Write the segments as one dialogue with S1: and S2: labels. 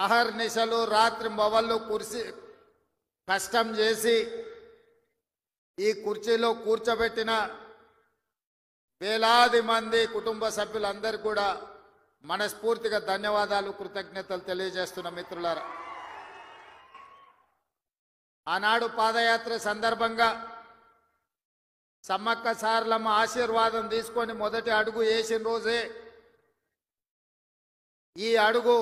S1: అహర్నిశలు రాత్రి మొవళ్ళు కుర్చీ కష్టం చేసి ఈ కుర్చీలో కూర్చోబెట్టిన వేలాది మంది కుటుంబ సభ్యులందరూ కూడా మనస్ఫూర్తిగా ధన్యవాదాలు కృతజ్ఞతలు తెలియజేస్తున్న మిత్రులారా. ఆనాడు పాదయాత్ర సందర్భంగా సమ్మక్క సారలమ్మ ఆశీర్వాదం తీసుకొని మొదటి అడుగు వేసిన రోజే ఈ అడుగు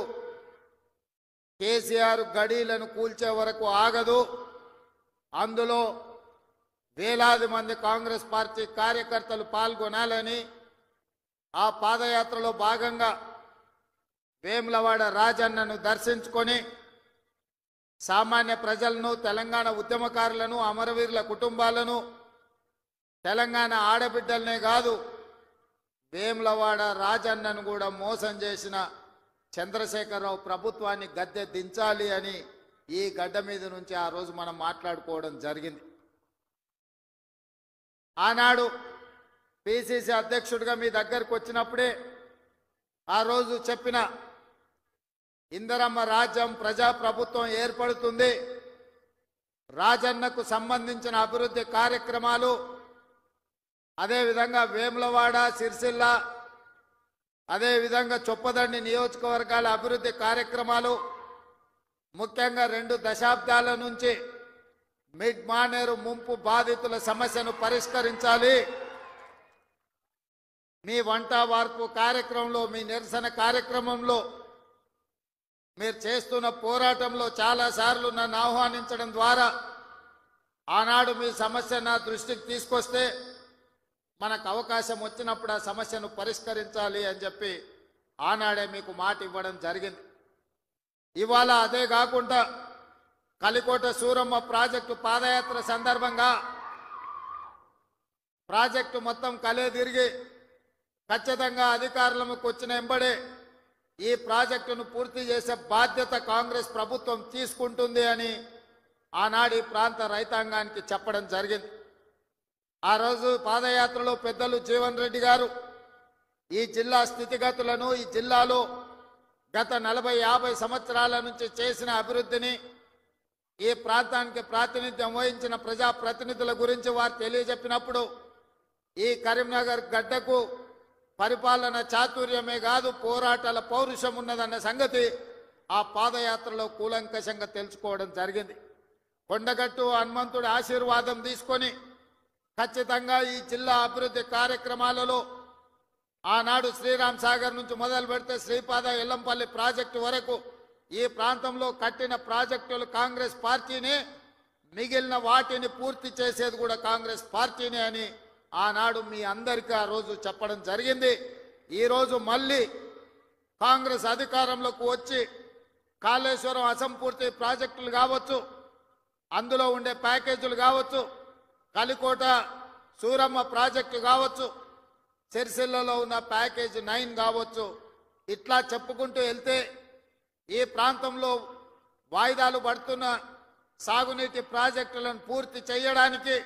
S1: కేసీఆర్ గడీలను కూల్చే వరకు ఆగదు, అందులో వేలాది మంది కాంగ్రెస్ పార్టీ కార్యకర్తలు పాల్గొనాలని ఆ పాదయాత్రలో భాగంగా వేములవాడ రాజన్నను దర్శించుకొని సామాన్య ప్రజలను, తెలంగాణ ఉద్యమకారులను, అమరవీరుల కుటుంబాలను, తెలంగాణ ఆడబిడ్డలనే కాదు వేములవాడ రాజన్నను కూడా మోసం చేసిన చంద్రశేఖరరావు ప్రభుత్వాన్ని గద్దె దించాలి అని ఈ గడ్డ మీద నుంచి ఆ రోజు మనం మాట్లాడుకోవడం జరిగింది. ఆనాడు పిసిసి అధ్యక్షుడిగా మీ దగ్గరకు వచ్చినప్పుడే ఆ రోజు చెప్పిన ఇందిరమ్మ రాజ్యం ప్రజాప్రభుత్వం ఏర్పడుతుంది, రాజన్నకు సంబంధించిన అభివృద్ధి కార్యక్రమాలు, అదేవిధంగా వేములవాడ, సిరిసిల్ల, అదేవిధంగా చొప్పదండి నియోజకవర్గాల అభివృద్ధి కార్యక్రమాలు, ముఖ్యంగా 2 దశాబ్దాల నుంచి మిడ్ మానేరు ముంపు బాధితుల సమస్యను పరిష్కరించాలి. మీ వంట వార్పు కార్యక్రమంలో, మీ నిరసన కార్యక్రమంలో, మీరు చేస్తున్న పోరాటంలో చాలాసార్లు నన్ను ఆహ్వానించడం ద్వారా ఆనాడు మీ సమస్య నా దృష్టికి తీసుకొస్తే మనకు అవకాశం వచ్చినప్పుడు ఆ సమస్యను పరిష్కరించాలి అని చెప్పి ఆనాడే మీకు మాట ఇవ్వడం జరిగింది. ఇవాళ అదే కాకుండా కలికోట సూరమ్మ ప్రాజెక్టు పాదయాత్ర సందర్భంగా ప్రాజెక్టు మొత్తం కలే తిరిగి ఖచ్చితంగా అధికారులకు వచ్చిన వెంబడే ఈ ప్రాజెక్టును పూర్తి చేసే బాధ్యత కాంగ్రెస్ ప్రభుత్వం తీసుకుంటుంది అని ఆనాడు ఈ ప్రాంత రైతాంగానికి చెప్పడం జరిగింది. ఆ రోజు పాదయాత్రలో పెద్దలు జీవన్ రెడ్డి గారు ఈ జిల్లా స్థితిగతులను, ఈ జిల్లాలో గత 40-50 సంవత్సరాల నుంచి చేసిన అభివృద్ధిని, ఈ ప్రాంతానికి ప్రాతినిధ్యం వహించిన ప్రజాప్రతినిధుల గురించి వారు తెలియజెప్పినప్పుడు ఈ కరీంనగర్ గడ్డకు పరిపాలన చాతుర్యమే కాదు పోరాటాల పౌరుషం ఉన్నదన్న సంగతి ఆ పాదయాత్రలో కూలంకషంగా తెలుసుకోవడం జరిగింది. కొండగట్టు హనుమంతుడి ఆశీర్వాదం తీసుకొని ఖచ్చితంగా ఈ జిల్లా అభివృద్ధి కార్యక్రమాలలో ఆనాడు శ్రీరామ్ సాగర్ నుంచి మొదలు పెడితే శ్రీపాద ఎల్లంపల్లి ప్రాజెక్టు వరకు ఈ ప్రాంతంలో కట్టిన ప్రాజెక్టులు కాంగ్రెస్ పార్టీనే, మిగిలిన వాటిని పూర్తి చేసేది కూడా కాంగ్రెస్ పార్టీనే అని ఆనాడు మీ అందరికీ ఆ రోజు చెప్పడం జరిగింది. ఈరోజు మళ్ళీ కాంగ్రెస్ అధికారంలోకి వచ్చి కాళేశ్వరం అసంపూర్తి ప్రాజెక్టులు కావచ్చు, అందులో ఉండే ప్యాకేజీలు కావచ్చు, కలికోట సూరమ్మ ప్రాజెక్టు కావచ్చు, సిరిసిల్లలో ఉన్న ప్యాకేజ్ 9 కావచ్చు, ఇట్లా చెప్పుకుంటూ వెళ్తే ఈ ప్రాంతంలో వాయిదాలు పడుతున్న సాగునీటి ప్రాజెక్టులను పూర్తి చేయడానికి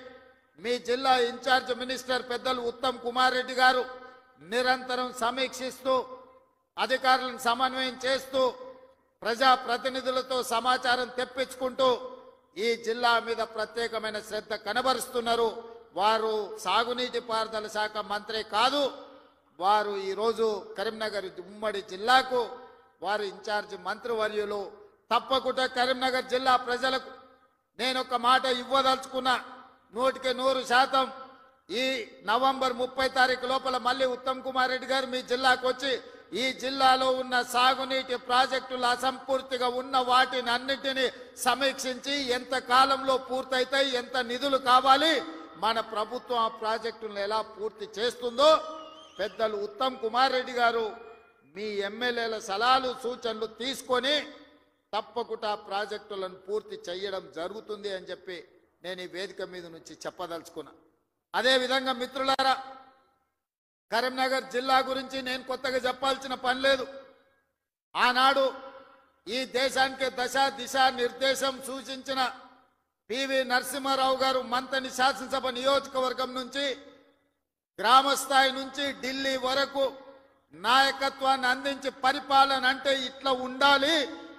S1: మీ జిల్లా ఇన్ఛార్జ్ మినిస్టర్ పెద్దలు ఉత్తమ్ కుమార్ రెడ్డి గారు నిరంతరం సమీక్షిస్తూ, అధికారులను సమన్వయం చేస్తూ, ప్రజాప్రతినిధులతో సమాచారం తెప్పించుకుంటూ ఈ జిల్లా మీద ప్రత్యేకమైన శ్రద్ధ కనబరుస్తున్నారు. వారు సాగునీటి పారుదల శాఖ మంత్రి కాదు, వారు ఈరోజు కరీంనగర్ ఉమ్మడి జిల్లాకు వారు ఇన్ఛార్జ్ మంత్రివర్యులు. తప్పకుండా కరీంనగర్ జిల్లా ప్రజలకు నేను ఒక మాట ఇవ్వదలుచుకున్నా, 100% ఈ నవంబర్ 30 తారీఖు లోపల మళ్ళీ ఉత్తమ్ కుమార్ రెడ్డి గారు మీ జిల్లాకు వచ్చి ఈ జిల్లాలో ఉన్న సాగునీటి ప్రాజెక్టులు అసంపూర్తిగా ఉన్న వాటిని అన్నింటినీ సమీక్షించి ఎంత కాలంలో పూర్తయితాయి, ఎంత నిధులు కావాలి, మన ప్రభుత్వం ఆ ప్రాజెక్టులను ఎలా పూర్తి చేస్తుందో పెద్దలు ఉత్తమ్ కుమార్ రెడ్డి గారు మీ ఎమ్మెల్యేల సలహాలు సూచనలు తీసుకొని తప్పకుండా ప్రాజెక్టులను పూర్తి చేయడం జరుగుతుంది అని చెప్పి నేను ఈ వేదిక మీద నుంచి చెప్పదలుచుకున్నా. అదేవిధంగా మిత్రులారా, కరీంనగర్ జిల్లా గురించి నేను కొత్తగా చెప్పాల్సిన పని లేదు. ఆనాడు ఈ దేశానికి దిశా నిర్దేశం సూచించిన పివి నరసింహారావు గారు మంతని శాసనసభ నియోజకవర్గం నుంచి గ్రామ స్థాయి నుంచి ఢిల్లీ వరకు నాయకత్వాన్ని అందించి పరిపాలన అంటే ఇట్లా ఉండాలి,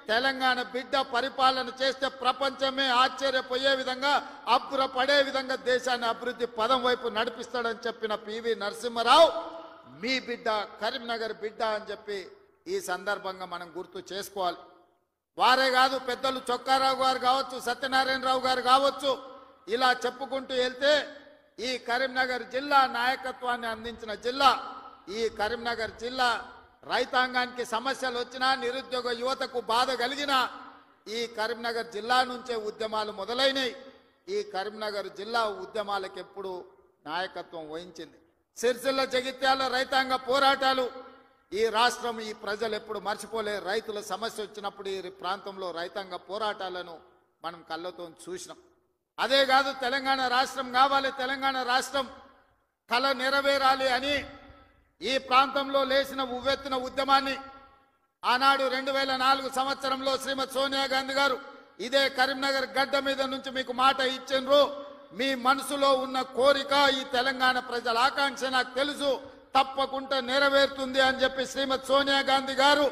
S1: తెలంగాణ బిడ్డ పరిపాలన చేస్తే ప్రపంచమే ఆశ్చర్యపోయే విధంగా అబ్బురపడే విధంగా దేశాన్ని అభివృద్ధి పదం వైపు నడిపిస్తాడని చెప్పిన పివి నరసింహారావు మీ బిడ్డ, కరీంనగర్ బిడ్డ అని చెప్పి ఈ సందర్భంగా మనం గుర్తు చేసుకోవాలి. వారే కాదు, పెద్దలు చొక్కారావు గారు కావచ్చు, సత్యనారాయణరావు గారు కావచ్చు, ఇలా చెప్పుకుంటూ వెళ్తే ఈ కరీంనగర్ జిల్లా నాయకత్వాన్ని అందించిన జిల్లా. ఈ కరీంనగర్ జిల్లా రైతాంగానికి సమస్యలు వచ్చినా, నిరుద్యోగ యువతకు బాధ కలిగిన ఈ కరీంనగర్ జిల్లా నుంచే ఉద్యమాలు మొదలైనవి. ఈ కరీంనగర్ జిల్లా ఉద్యమాలకు ఎప్పుడు నాయకత్వం వహించింది. సిరిసిల్ల, జగిత్యాల రైతాంగ పోరాటాలు ఈ రాష్ట్రం, ఈ ప్రజలు ఎప్పుడు మర్చిపోలే. రైతుల సమస్య వచ్చినప్పుడు ఈ ప్రాంతంలో రైతాంగ పోరాటాలను మనం కళ్ళతో చూసినాం. అదే కాదు, తెలంగాణ రాష్ట్రం కావాలి, తెలంగాణ రాష్ట్రం కళ నెరవేరాలి అని ఈ ప్రాంతంలో లేచిన ఉవ్వెత్తున ఉద్యమాన్ని ఆనాడు 2004 సంవత్సరంలో శ్రీమతి సోనియా గాంధీ గారు ఇదే కరీంనగర్ గడ్డ మీద నుంచి మీకు మాట ఇచ్చిండ్రు. మీ మనసులో ఉన్న కోరిక, ఈ తెలంగాణ ప్రజల ఆకాంక్ష నాకు తెలుసు, తప్పకుండా నెరవేరుతుంది అని చెప్పి శ్రీమతి సోనియా గాంధీ గారు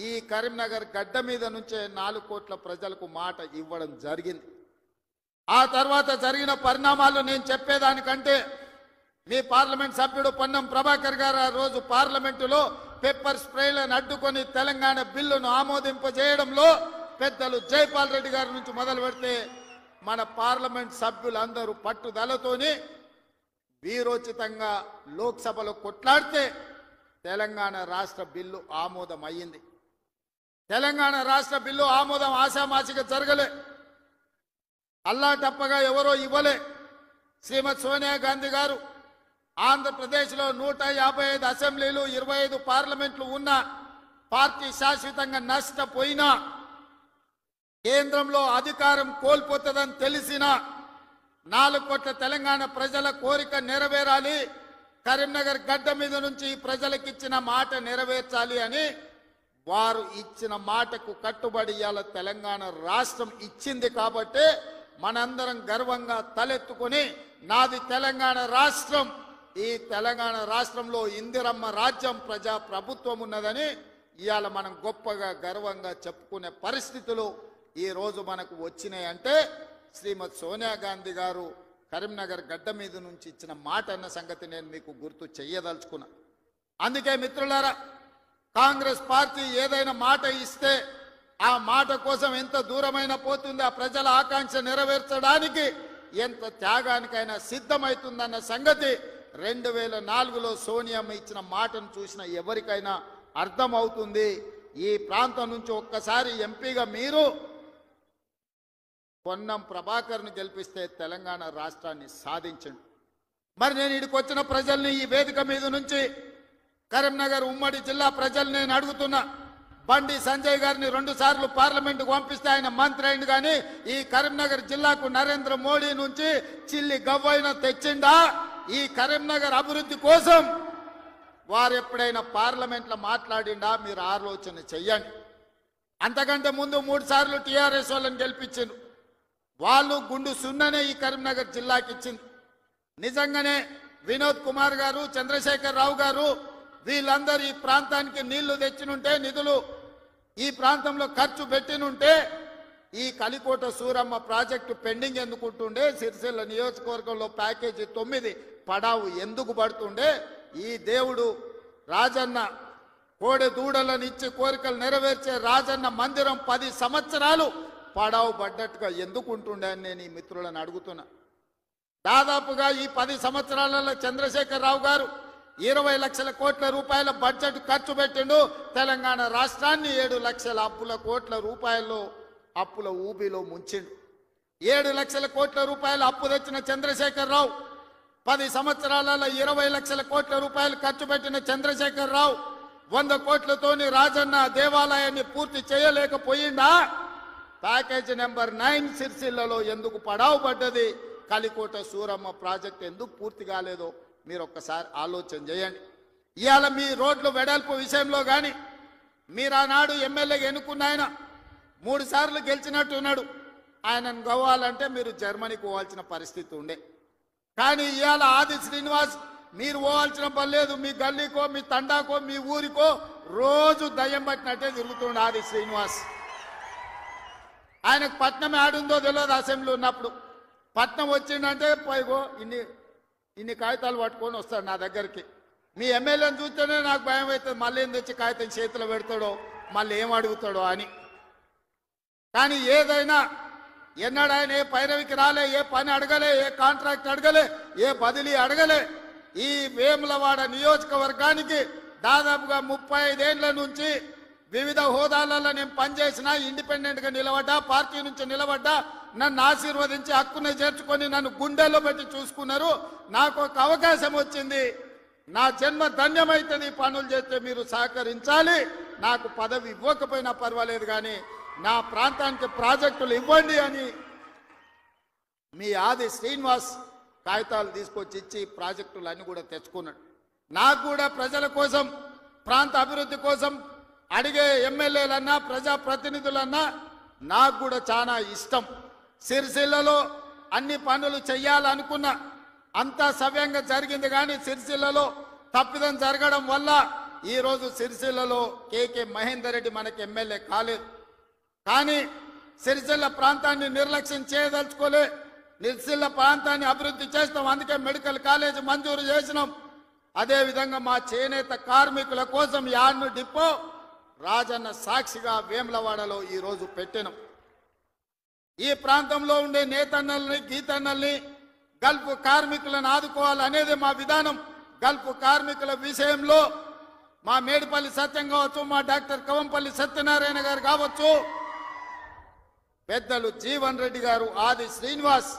S1: ఈ కరీంనగర్ గడ్డ మీద నుంచే 4 కోట్ల ప్రజలకు మాట ఇవ్వడం జరిగింది. ఆ తర్వాత జరిగిన పరిణామాలు నేను చెప్పేదానికంటే మీ పార్లమెంట్ సభ్యుడు పొన్నం ప్రభాకర్ గారు ఆ రోజు పార్లమెంటులో పెప్పర్ స్ప్రేలను అడ్డుకొని తెలంగాణ బిల్లును ఆమోదింపజేయడంలో పెద్దలు జైపాల్ రెడ్డి గారి నుంచి మొదలు పెడితే మన పార్లమెంట్ సభ్యులందరూ పట్టుదలతోని వీరోచితంగా లోక్సభలో కొట్లాడితే తెలంగాణ రాష్ట్ర బిల్లు ఆమోదం అయ్యింది. తెలంగాణ రాష్ట్ర బిల్లు ఆమోదం ఆశామాసిగా జరగలే, అల్లాటప్పగా ఎవరో ఇవ్వలే. శ్రీమతి సోనియా గాంధీ గారు ఆంధ్రప్రదేశ్లో 155 అసెంబ్లీలు, 25 పార్లమెంట్లు ఉన్న పార్టీ శాశ్వతంగా నష్టపోయినా, కేంద్రంలో అధికారం కోల్పోతుందని తెలిసిన 4 కోట్ల తెలంగాణ ప్రజల కోరిక నెరవేరాలి, కరీంనగర్ గడ్డ మీద నుంచి ప్రజలకిచ్చిన మాట నెరవేర్చాలి అని వారు ఇచ్చిన మాటకు కట్టుబడి ఇవాళ తెలంగాణ రాష్ట్రం ఇచ్చింది. కాబట్టి మనందరం గర్వంగా తలెత్తుకొని నాది తెలంగాణ రాష్ట్రం, ఈ తెలంగాణ రాష్ట్రంలో ఇందిరమ్మ రాజ్యం, ప్రజా ప్రభుత్వం ఉన్నదని ఇవాళ మనం గొప్పగా గర్వంగా చెప్పుకునే పరిస్థితులు ఈ రోజు మనకు వచ్చినాయంటే శ్రీమతి సోనియా గాంధీ గారు కరీంనగర్ గడ్డ మీద నుంచి ఇచ్చిన మాట అన్న సంగతి నేను మీకు గుర్తు చెయ్యదలుచుకున్నా. అందుకే మిత్రులారా, కాంగ్రెస్ పార్టీ ఏదైనా మాట ఇస్తే ఆ మాట కోసం ఎంత దూరమైనా పోతుంది, ఆ ప్రజల ఆకాంక్ష నెరవేర్చడానికి ఎంత త్యాగానికైనా సిద్ధమవుతుందన్న సంగతి 2004లో సోనియమ్మ ఇచ్చిన మాటను చూసిన ఎవరికైనా అర్థమవుతుంది. ఈ ప్రాంతం నుంచి ఒక్కసారి ఎంపీగా మీరు పొన్నం ప్రభాకర్ను గెలిపిస్తే తెలంగాణ రాష్ట్రాన్ని సాధించండి. మరి నేను ఇక్కడికి వచ్చిన ప్రజల్ని ఈ వేదిక మీద నుంచి, కరీంనగర్ ఉమ్మడి జిల్లా ప్రజల్ని నేను అడుగుతున్నా. బండి సంజయ్ గారిని 2 సార్లు పార్లమెంటుకు పంపిస్తే ఆయన మంత్రి అయింది, కానీ ఈ కరీంనగర్ జిల్లాకు నరేంద్ర మోడీ నుంచి చిల్లి గవ్వైనా తెచ్చిండా? ఈ కరీంనగర్ అభివృద్ధి కోసం వారు ఎప్పుడైనా పార్లమెంట్లో మాట్లాడిండా? మీరు ఆలోచన చెయ్యండి. అంతకంటే ముందు 3 సార్లు టీఆర్ఎస్ వాళ్ళని గెలిపించారు. వాళ్ళు గుండు సున్ననే ఈ కరీంనగర్ జిల్లాకి ఇచ్చింది. నిజంగానే వినోద్ కుమార్ గారు, చంద్రశేఖర్ రావు గారు వీళ్ళందరూ ఈ ప్రాంతానికి నీళ్లు తెచ్చినుంటే, నిధులు ఈ ప్రాంతంలో ఖర్చు పెట్టినుంటే ఈ కలికోట సూరమ్మ ప్రాజెక్టు పెండింగ్ ఎందుకుంటుండే? సిరిసిల్ల నియోజకవర్గంలో ప్యాకేజీ 9 పడావు ఎందుకు పడుతుండే? ఈ దేవుడు రాజన్న కోడె దూడలను ఇచ్చి కోరికలు నెరవేర్చే రాజన్న మందిరం 10 సంవత్సరాలు పడావు పడ్డట్టుగా ఎందుకు ఉంటుండే అని నేను ఈ మిత్రులను అడుగుతున్నా. దాదాపుగా ఈ 10 సంవత్సరాలలో చంద్రశేఖర్ రావు గారు 20 లక్షల కోట్ల రూపాయల బడ్జెట్ ఖర్చు పెట్టిండు. తెలంగాణ రాష్ట్రాన్ని 7 లక్షల కోట్ల రూపాయల్లో అప్పుల ఊబిలో ముంచిండు. 7 లక్షల కోట్ల రూపాయల అప్పు తెచ్చిన చంద్రశేఖర్ రావు 10 సంవత్సరాలలో 20 లక్షల కోట్ల రూపాయలు ఖర్చు పెట్టిన చంద్రశేఖర్ రావు 100 కోట్లతోని రాజన్న దేవాలయాన్ని పూర్తి చేయలేకపోయిందా? ప్యాకేజీ నెంబర్ 9 సిరిసిల్లలో ఎందుకు పడావు పడ్డది? కలికోట సూరమ్మ ప్రాజెక్ట్ ఎందుకు పూర్తి కాలేదో మీరు ఒక్కసారి ఆలోచన చేయండి. ఇవాళ మీ రోడ్లు వెడల్పు విషయంలో కానీ, మీరు ఆనాడు ఎమ్మెల్యేగా ఎన్నుకున్న ఆయన 3 సార్లు గెలిచినట్టున్నాడు. ఆయనను గవ్వాలంటే మీరు జర్మనీకి పోవాల్సిన పరిస్థితి ఉండే. కానీ ఇవాళ ఆది శ్రీనివాస్ మీరు పోవాల్సిన పని లేదు. మీ గల్లీకో, మీ తండాకో, మీ ఊరికో రోజు దయ్యం పట్టినట్టే తిరుగుతుండే ఆది శ్రీనివాస్. ఆయనకు పట్నం ఆడుందో తెలియదు అసెంబ్లీ ఉన్నప్పుడు. పట్నం వచ్చిందంటే పైగో ఇన్ని కాగితాలు పట్టుకొని వస్తాడు నా దగ్గరికి. మీ ఎమ్మెల్యేని చూస్తేనే నాకు భయం అవుతుంది, మళ్ళీ ఏం తెచ్చి కాగితం చేతిలో పెడతాడో, మళ్ళీ ఏం అడుగుతాడో అని. కానీ ఏదైనా ఎన్నడూ ఆయన ఏ పైరవికి రాలే, ఏ పని అడగలే, ఏ కాంట్రాక్ట్ అడగలే, ఏ బదిలీ అడగలే. ఈ వేములవాడ నియోజకవర్గానికి దాదాపుగా 35 ఏళ్ల నుంచి వివిధ హోదాలలో నేను పనిచేసినా, ఇండిపెండెంట్గా నిలబడ్డా, పార్టీ నుంచి నిలబడ్డా, నన్ను ఆశీర్వదించి హక్కుని చేర్చుకొని నన్ను గుండెల్లో పెట్టి చూసుకున్నారు. నాకు ఒక అవకాశం వచ్చింది, నా జన్మ ధన్యమైతుంది. పనులు చేస్తే మీరు సహకరించాలి. నాకు పదవి ఇవ్వకపోయినా పర్వాలేదు, కానీ నా ప్రాంతానికి ప్రాజెక్టులు ఇవ్వండి అని మీ ఆది శ్రీనివాస్ కాగితాలు తీసుకొచ్చి ఇచ్చి ప్రాజెక్టులు అన్ని కూడా తెచ్చుకున్నాడు. నాకు కూడా ప్రజల కోసం, ప్రాంత అభివృద్ధి కోసం అడిగే ఎమ్మెల్యేలన్నా, ప్రజాప్రతినిధులన్నా నాకు కూడా చాలా ఇష్టం. సిరిసిల్లలో అన్ని పనులు చెయ్యాలనుకున్నా, అంతా సవ్యంగా జరిగింది. కానీ సిరిసిల్లలో తప్పిదం జరగడం వల్ల ఈరోజు సిరిసిల్లలో కేకే మహేందర్ రెడ్డి మనకి ఎమ్మెల్యే కాలేదు. కానీ సిరిసిల్ల ప్రాంతాన్ని నిర్లక్ష్యం చేయదలుచుకోలే. సిరిసిల్ల ప్రాంతాన్ని అభివృద్ధి చేస్తాం, అందుకే మెడికల్ కాలేజ్ మంజూరు చేసినాం. అదేవిధంగా మా చేనేత కార్మికుల కోసం యాడ్ను డిపో రాజన్న సాక్షిగా వేములవాడలో ఈరోజు పెట్టినాం. ఈ ప్రాంతంలో ఉండే నేతన్నల్ని, గీతన్నల్ని, గల్ఫ్ కార్మికులను ఆదుకోవాలనేది మా విధానం. గల్ఫ్ కార్మికుల విషయంలో మా మేడిపల్లి సత్యం కావచ్చు, మా డాక్టర్ కవంపల్లి సత్యనారాయణ గారు కావచ్చు, పెద్దలు జీవన్ రెడ్డి గారు, ఆది శ్రీనివాస్,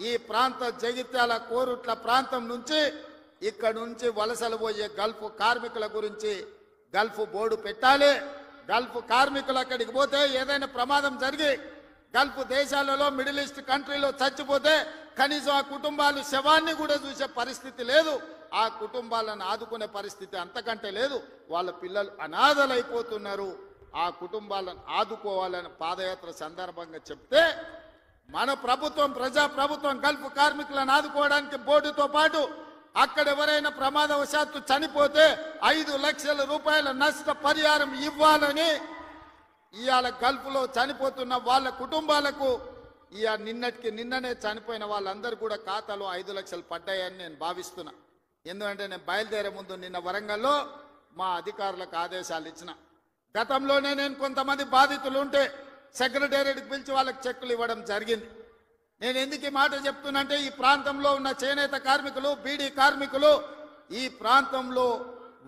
S1: ఈ ప్రాంత జగిత్యాల కోరుట్ల ప్రాంతం నుంచి ఇక్కడ నుంచి వలసలు పోయే గల్ఫ్ కార్మికుల గురించి గల్ఫ్ బోర్డు పెట్టాలి. గల్ఫ్ కార్మికులు అక్కడికి పోతే ఏదైనా ప్రమాదం జరిగి గల్ఫ్ దేశాలలో, మిడిల్ ఈస్ట్ కంట్రీలో చచ్చిపోతే కనీసం ఆ కుటుంబాలు శవాన్ని కూడా చూసే పరిస్థితి లేదు. ఆ కుటుంబాలను ఆదుకునే పరిస్థితి అంతకంటే లేదు. వాళ్ళ పిల్లలు అనాథలైపోతున్నారు. ఆ కుటుంబాలను ఆదుకోవాలని పాదయాత్ర సందర్భంగా చెప్తే మన ప్రభుత్వం, ప్రజా ప్రభుత్వం గల్ఫ్ కార్మికులను ఆదుకోవడానికి బోర్డుతో పాటు అక్కడ ఎవరైనా ప్రమాదవశాత్తు చనిపోతే 5 లక్షల రూపాయల నష్ట పరిహారం ఇవ్వాలని ఇవాళ గల్ఫ్లో చనిపోతున్న వాళ్ళ కుటుంబాలకు నిన్ననే చనిపోయిన వాళ్ళందరూ కూడా ఖాతాలో 5 లక్షలు పడ్డాయని నేను భావిస్తున్నా. ఎందుకంటే నేను బయలుదేరే ముందు నిన్న వరంగల్లో మా అధికారులకు ఆదేశాలు ఇచ్చిన. గతంలోనే నేను కొంతమంది బాధితులు ఉంటే సెక్రటేరియట్కి పిలిచి వాళ్ళకి చెక్కులు ఇవ్వడం జరిగింది. నేను ఎందుకు ఈ మాట చెప్తున్నంటే, ఈ ప్రాంతంలో ఉన్న చేనేత కార్మికులు, బీడీ కార్మికులు, ఈ ప్రాంతంలో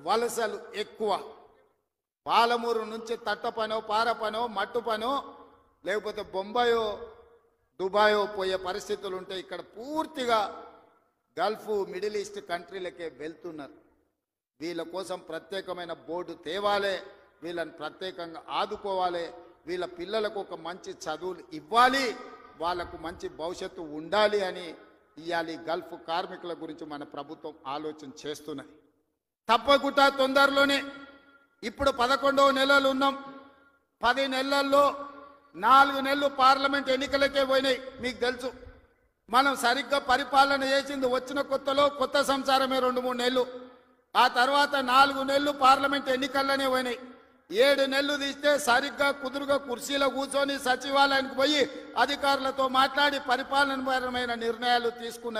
S1: వలసలు ఎక్కువ. పాలమూరు నుంచి తట్ట పనో, పార పనో, మట్టు పనో, లేకపోతే బొంబాయో, దుబాయో పోయే పరిస్థితులు ఉంటే ఇక్కడ పూర్తిగా గల్ఫ్, మిడిల్ ఈస్ట్ కంట్రీలకే వెళ్తున్నారు. వీళ్ళ కోసం ప్రత్యేకమైన బోర్డు తేవాలి, వీళ్ళని ప్రత్యేకంగా ఆదుకోవాలి, వీళ్ళ పిల్లలకు ఒక మంచి చదువులు ఇవ్వాలి, వాళ్లకు మంచి భవిష్యత్తు ఉండాలి అని ఇవాళ గల్ఫ్ కార్మికుల గురించి మన ప్రభుత్వం ఆలోచన చేస్తున్నది. తప్పకుండా తొందరలోనే, ఇప్పుడు 11వ నెలలు ఉన్నాం, 10 నెలల్లో 4 నెలలు పార్లమెంట్ ఎన్నికలకే పోయినాయి. మీకు తెలుసు, మనం సరిగ్గా పరిపాలన చేసింది వచ్చిన కొత్తలో కొత్త సంసారమే 2-3 నెలలు. ఆ తర్వాత 4 నెలలు పార్లమెంట్ ఎన్నికల్లోనే పోయినాయి. 7 నెలలు తీస్తే సరిగ్గా కుదురుగా కుర్చీలో కూర్చొని సచివాలయానికి పోయి అధికారులతో మాట్లాడి పరిపాలనపరమైన నిర్ణయాలు తీసుకున్నారు.